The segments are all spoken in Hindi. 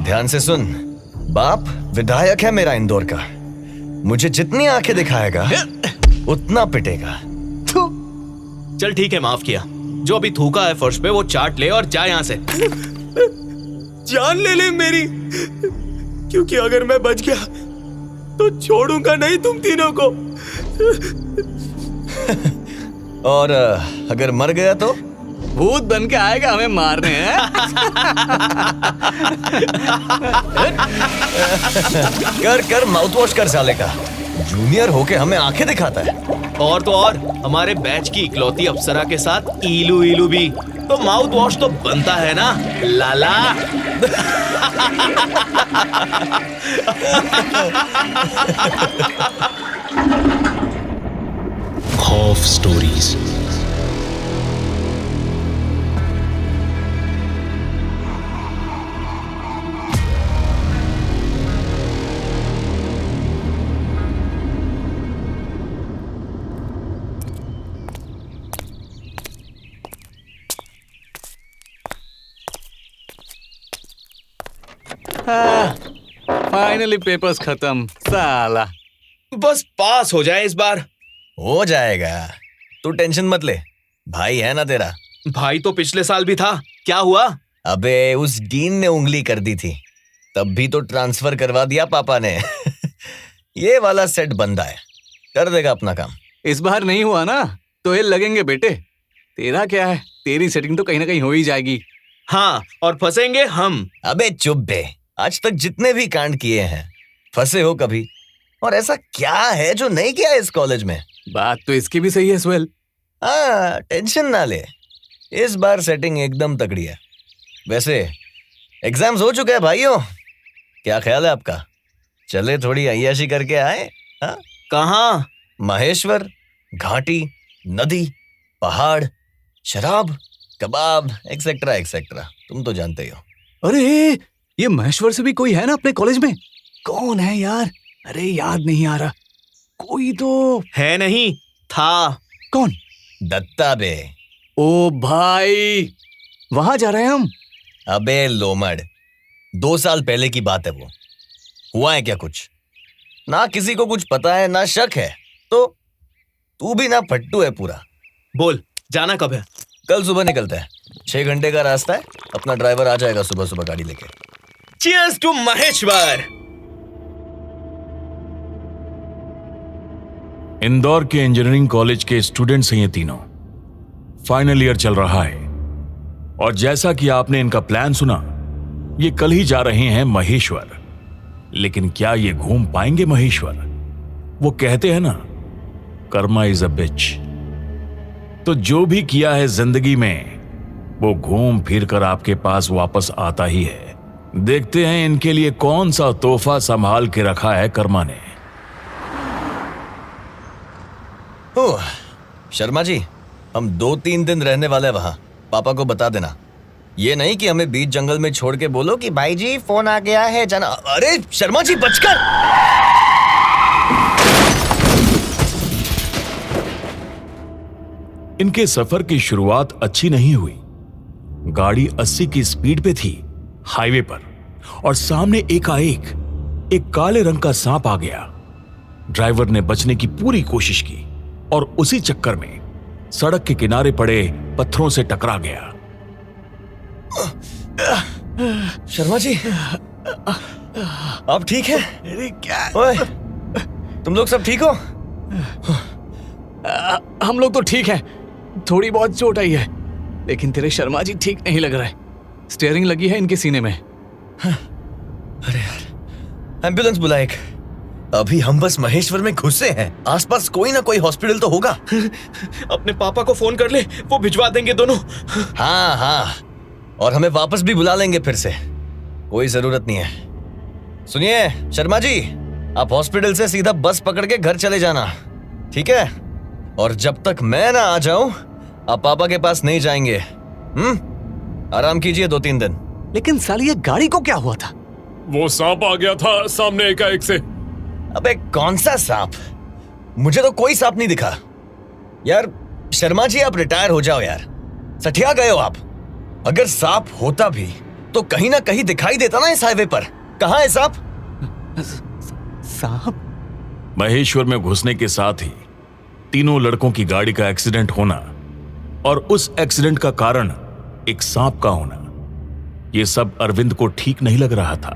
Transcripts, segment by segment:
ध्यान से सुन, बाप विधायक है मेरा इंदौर का। मुझे जितनी आंखें दिखाएगा उतना पिटेगा। चल ठीक है, माफ किया। जो अभी थूका है फर्श पे वो चाट ले और जा यहाँ से। जान ले मेरी, क्योंकि अगर मैं बच गया तो छोड़ूंगा नहीं तुम तीनों को। और अगर मर गया तो भूत बन के आएगा हमें मारने हैं। कर कर माउथ वॉश कर साले का। जूनियर होके हमें आंखें दिखाता है। और तो और हमारे बैच की इकलौती अप्सरा के साथ ईलू ईलू भी, तो माउथ वॉश तो बनता है ना लाला। खौफ स्टोरीज। फाइनली पेपर्स खत्म साला। बस पास हो जाए इस बार। हो जाएगा, तू टेंशन मत ले, भाई है ना तेरा। भाई तो पिछले साल भी था, क्या हुआ? अबे उस डीन ने उंगली कर दी थी, तब भी तो ट्रांसफर करवा दिया पापा ने। ये वाला सेट बंदा है, कर देगा अपना काम। इस बार नहीं हुआ ना तो ये लगेंगे बेटे। तेरा क्या है, तेरी सेटिंग तो कहीं ना कहीं हो ही जाएगी। हाँ, और फंसेंगे हम। अबे चुप बे, आज तक जितने भी कांड किए हैं फंसे हो कभी? और ऐसा क्या है जो नहीं किया इस कॉलेज में? बात तो इसकी भी सही है स्वेल। हाँ, टेंशन ना ले, इस बार सेटिंग एकदम तगड़ी है। वैसे एग्जाम्स हो चुके हैं भाइयों, क्या ख्याल है आपका? चले थोड़ी अय्याशी करके आए। हाँ, कहाँ? महेश्वर, घाटी, नदी, पहाड़, शराब, कबाब, एक्सेट्रा एक्सेट्रा, तुम तो जानते ही हो। अरे ये महेश्वर से भी कोई है ना अपने कॉलेज में? कौन है यार? अरे याद नहीं आ रहा। कोई तो है नहीं, था। कौन? दत्ता बे। ओ भाई, वहां जा रहे हैं हम। अबे लोमड़, 2 साल पहले की बात है वो। हुआ है क्या कुछ? ना किसी को कुछ पता है ना शक है, तो तू भी ना फट्टू है पूरा। बोल, जाना कब है? कल सुबह निकलता है, 6 घंटे का रास्ता है। अपना ड्राइवर आ जाएगा सुबह सुबह गाड़ी लेके। Cheers to Maheshwar. इंदौर के इंजीनियरिंग कॉलेज के स्टूडेंट्स हैं ये तीनों। फाइनल ईयर चल रहा है और जैसा कि आपने इनका प्लान सुना, ये कल ही जा रहे हैं महेश्वर। लेकिन क्या ये घूम पाएंगे महेश्वर? वो कहते हैं ना, कर्मा इज अ बिच। तो जो भी किया है जिंदगी में वो घूम फिर कर आपके पास वापस आता ही है। देखते हैं इनके लिए कौन सा तोहफा संभाल के रखा है कर्मा ने। ओह, शर्मा जी, हम 2-3 दिन रहने वाले हैं वहां। पापा को बता देना, ये नहीं कि हमें बीच जंगल में छोड़ के बोलो कि भाई जी फोन आ गया है जाना। अरे शर्मा जी बचकर। इनके सफर की शुरुआत अच्छी नहीं हुई। गाड़ी 80 की स्पीड पे थी हाईवे पर, और सामने एकाएक एक काले रंग का सांप आ गया। ड्राइवर ने बचने की पूरी कोशिश की और उसी चक्कर में सड़क के किनारे पड़े पत्थरों से टकरा गया। शर्मा जी, आप ठीक हैं? अरे क्या? ओए, तुम लोग सब ठीक हो? हम लोग तो ठीक हैं, थोड़ी बहुत चोट आई है, लेकिन तेरे शर्मा जी ठीक नहीं लग रहा है। स्टीयरिंग लगी है इनके सीने में। अरे यार, एम्बुलेंस बुला एक। अभी हम बस महेश्वर में घुसे हैं, आसपास कोई ना कोई हॉस्पिटल तो होगा। अपने पापा को फोन कर ले, वो भिजवा देंगे दोनों। हाँ हाँ, और हमें वापस भी बुला लेंगे फिर से, कोई जरूरत नहीं है। सुनिए शर्मा जी, आप हॉस्पिटल से सीधा बस पकड़ के घर चले जाना, ठीक है? और जब तक मैं ना आ जाऊं आप पापा के पास नहीं जाएंगे। आराम कीजिए 2-3 दिन। लेकिन साली ये गाड़ी को क्या हुआ था? वो सांप आ गया था सामने एकाएक से। अबे कौन सा सांप? मुझे तो कोई सांप नहीं दिखा। यार शर्मा जी आप रिटायर हो जाओ यार, सठिया गए हो आप। अगर सांप होता भी तो कहीं ना कहीं दिखाई देता ना इस हाईवे पर। कहाँ है सांप? साहब, महेश्वर में घुसने के साथ ही तीनों लड़कों की गाड़ी का एक्सीडेंट होना और उस एक्सीडेंट का कारण एक सांप का होना, यह सब अरविंद को ठीक नहीं लग रहा था।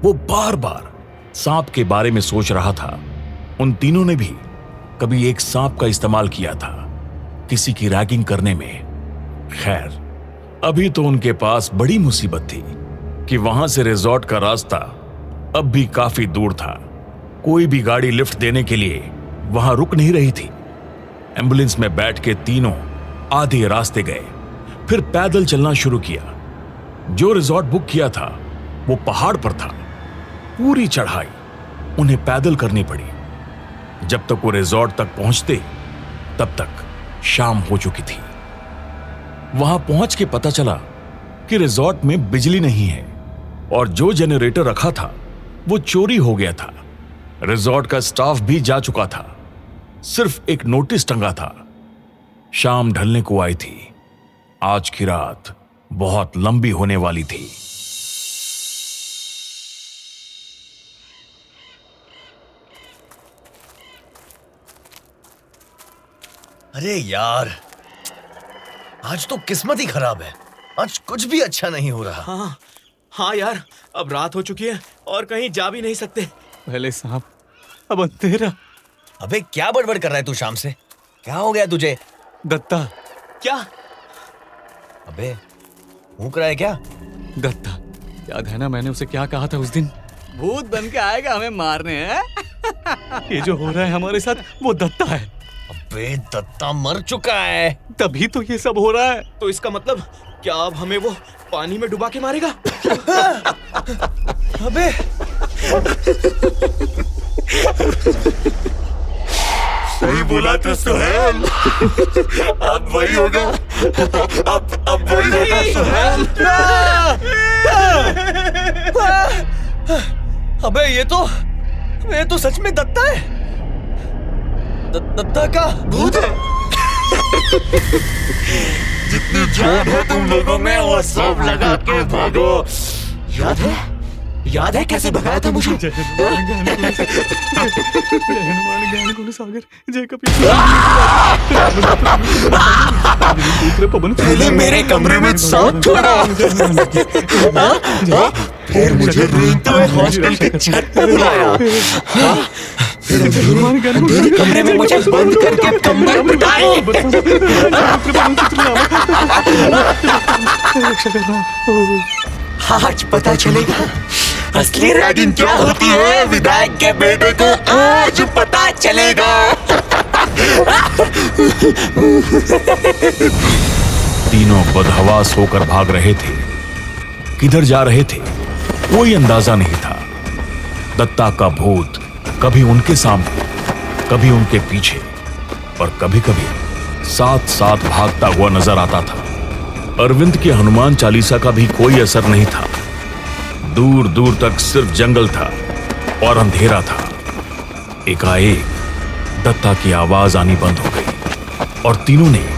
वो बार बार सांप के बारे में सोच रहा था। उन तीनों ने भी कभी एक सांप का इस्तेमाल किया था किसी की रैगिंग करने में। खैर, अभी तो उनके पास बड़ी मुसीबत थी कि वहां से रिजॉर्ट का रास्ता अब भी काफी दूर था। कोई भी गाड़ी लिफ्ट देने के लिए वहां रुक नहीं रही थी। एम्बुलेंस में बैठ के तीनों आधे रास्ते गए, फिर पैदल चलना शुरू किया। जो रिजॉर्ट बुक किया था वो पहाड़ पर था। पूरी चढ़ाई उन्हें पैदल करनी पड़ी। जब तक वो रिजॉर्ट तक पहुंचते तब तक शाम हो चुकी थी। वहां पहुंच के पता चला कि रिजॉर्ट में बिजली नहीं है और जो जनरेटर रखा था वो चोरी हो गया था। रिजॉर्ट का स्टाफ भी जा चुका था। सिर्फ एक नोटिस टंगा था। शाम ढलने को आई थी। आज की रात बहुत लंबी होने वाली थी। अरे यार, आज तो किस्मत ही खराब है। आज कुछ भी अच्छा नहीं हो रहा। हाँ हाँ यार, अब रात हो चुकी है और कहीं जा भी नहीं सकते। पहले साहब, अब अंधेरा। अबे क्या बड़बड़ कर रहा है तू शाम से? क्या हो गया तुझे? दत्ता, क्या? अबे भूख रहा है क्या? दत्ता, याद है ना मैंने उसे क्या कहा था उस दिन? भूत बन के आएगा हमें मारने। हैं? ये जो हो रहा है हमारे साथ वो दत्ता है। अबे दत्ता मर चुका है। तभी तो ये सब हो रहा है। तो इसका मतलब क्या अब हमें वो पानी में डुबा के मारेगा? अबे सही बोला तो सुहेल। अब वही होगा। अब वही होगा सुहेल। अबे ये तो सच में दत्ता है। दत्ता का भूत है। जितनी जान है तुम लोगों में वो सब लगा के भागो। याद है कैसे भगाया था मुझे? जय हनुमान ज्ञान गुण सागर, जय कपीश। पहले मेरे कमरे में सांप छोड़ा, फिर मुझे रेंगते हुए हॉस्टल के छत पे बुलाया, फिर अंधेरे कमरे में मुझे बंद करके कंबल बिठाए। आज पता चलेगा असली रैगिंग क्या होती है। विधायक के बेटे को आज पता चलेगा। तीनों बदहवास होकर भाग रहे थे। किधर जा रहे थे कोई अंदाजा नहीं था। दत्ता का भूत कभी उनके सामने, कभी उनके पीछे और कभी कभी साथ साथ भागता हुआ नजर आता था। अरविंद के हनुमान चालीसा का भी कोई असर नहीं था। दूर दूर तक सिर्फ जंगल था और अंधेरा था। एकाएक दत्ता की आवाज आनी बंद हो गई और तीनों ने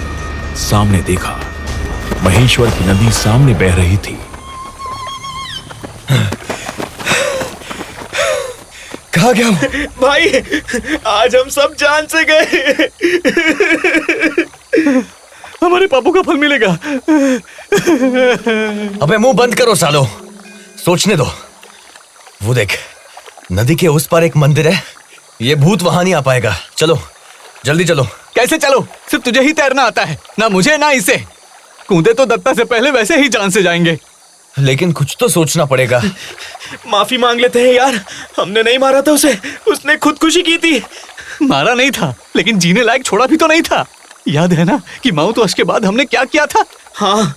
सामने देखा। महेश्वर की नदी सामने बह रही थी। कहाँ गया वो? भाई, आज हम सब जान से गए। हमारे पापों का फल मिलेगा। अबे मुंह बंद करो सालो, सोचने दो। वो देख, नदी के उस पार एक मंदिर है। ये भूत वहां नहीं आ पाएगा। चलो जल्दी चलो। कैसे चलो? सिर्फ तुझे ही तैरना आता है, ना मुझे ना इसे। कूदे तो दत्ता से पहले वैसे ही जान से जाएंगे। लेकिन कुछ तो सोचना पड़ेगा। माफी मांग लेते हैं यार, हमने नहीं मारा था उसे, उसने खुदकुशी की थी। मारा नहीं था, लेकिन जीने लायक छोड़ा भी तो नहीं था। याद है ना कि माउथ वॉश के बाद हमने क्या किया था? हाँ,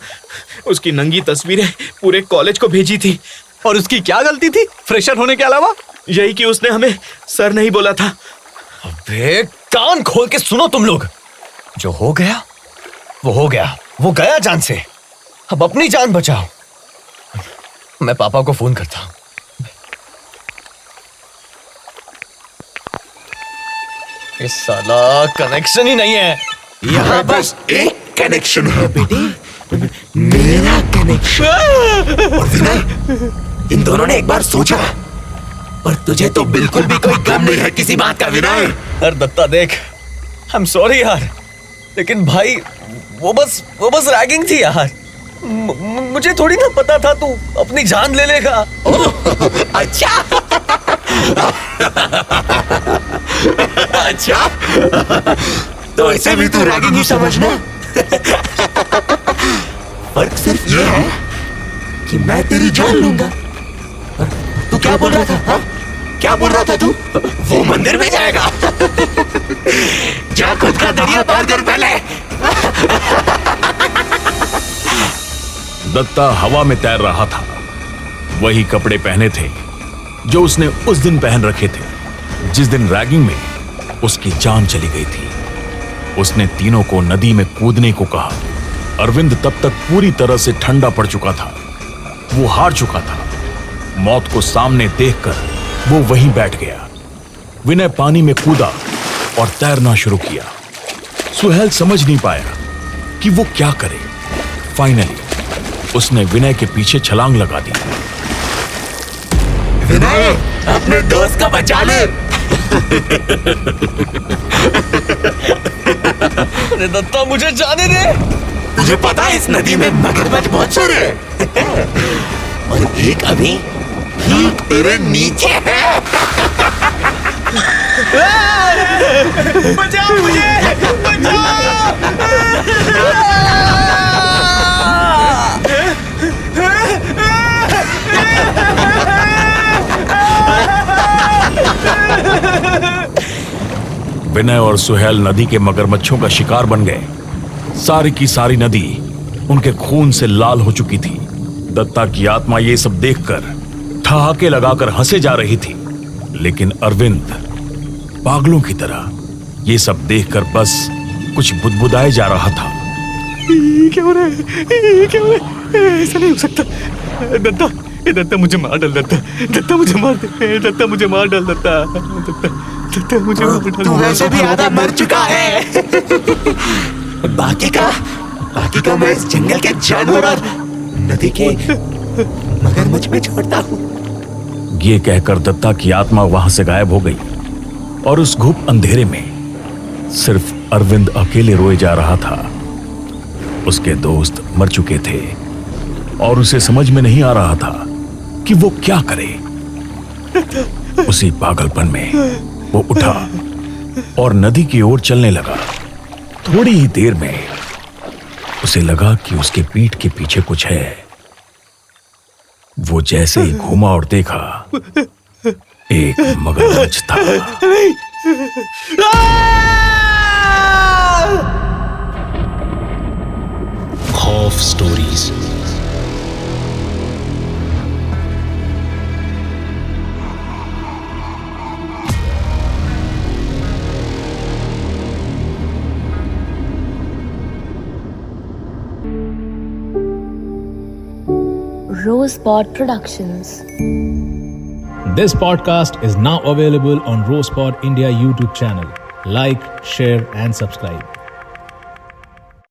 उसकी नंगी तस्वीरें पूरे कॉलेज को भेजी थी। और उसकी क्या गलती थी फ्रेशर होने के अलावा? यही कि उसने हमें सर नहीं बोला था। अबे कान खोल के सुनो तुम लोग। जो हो गया वो हो गया, वो गया जान से। अब अपनी जान बचाओ। मैं पापा को फोन करता हूं। ये साला कनेक्शन ही नहीं है। यहाँ बस एक कनेक्शन है बेटी, मेरा कनेक्शन। और विनय, इन दोनों ने एक बार सोचा, पर तुझे तो बिल्कुल भी कोई गम नहीं है किसी बात का विनय। यार दत्ता देख, आई एम सॉरी यार, लेकिन भाई वो बस रैगिंग थी यार। मुझे थोड़ी ना पता था तू अपनी जान ले लेगा। अच्छा अच्छा, तो इसे भी तू रैगिंग ही समझना। फर्क सिर्फ ये है कि मैं तेरी जान लूंगा। तू क्या बोल रहा था हा? क्या बोल रहा था तू? वो मंदिर में जाएगा? जा खुद का दरिया पार कर पहले। दत्ता हवा में तैर रहा था। वही कपड़े पहने थे जो उसने उस दिन पहन रखे थे जिस दिन रैगिंग में उसकी जान चली गई थी। उसने तीनों को नदी में कूदने को कहा। अरविंद तब तक पूरी तरह से ठंडा पड़ चुका था। वो हार चुका था। मौत को सामने देखकर वो वहीं बैठ गया। विनय पानी में कूदा और तैरना शुरू किया। सुहेल समझ नहीं पाया कि वो क्या करे। फाइनली उसने विनय के पीछे छलांग लगा दी। विनय, अपने दोस्त का बचा ले। अरे दत्ता मुझे जाने दे। तुझे पता है इस नदी में मगरमच्छ बहुत सारे हैं। और एक अभी ठीक तेरे नीचे है। बचाओ मुझे, बचाओ। विनय और सुहेल नदी के मगरमच्छों का शिकार बन गए। सारी की सारी नदी उनके खून से लाल हो चुकी थी। दत्ता की आत्मा ये सब देखकर ठहाके लगाकर हंसे जा रही थी, लेकिन अरविंद पागलों की तरह ये सब देखकर बस कुछ बुदबुदाए जा रहा था। क्या हो रहा है? क्या हो रहा है? ऐसा नहीं हो सकता। दत्ता, दत्ता मुझे मार डाल। दत्ता मुझे मार दे। दत्ता मुझे मार डाल। दत्ता मुझे मार डाल। तू वैसे भी आधा मर चुका है। बाकी का मैं इस जंगल के जानवर और नदी के मगरमच्छ में छोड़ता हूँ। ये कहकर दत्ता की आत्मा वहां से गायब हो गई और उस घुप अंधेरे में सिर्फ अरविंद अकेले रोए जा रहा था। उसके दोस्त मर चुके थे और उसे समझ में नहीं आ रहा था कि वो क्या करे। उसी पागलपन में वो उठा और नदी की ओर चलने लगा। थोड़ी ही देर में उसे लगा कि उसके पीठ के पीछे कुछ है। वो जैसे ही घूमा और देखा, एक मगरमच्छ था। खौफ stories. Rosepod Productions. This podcast is now available on Rosepod India YouTube channel. Like, share, and subscribe.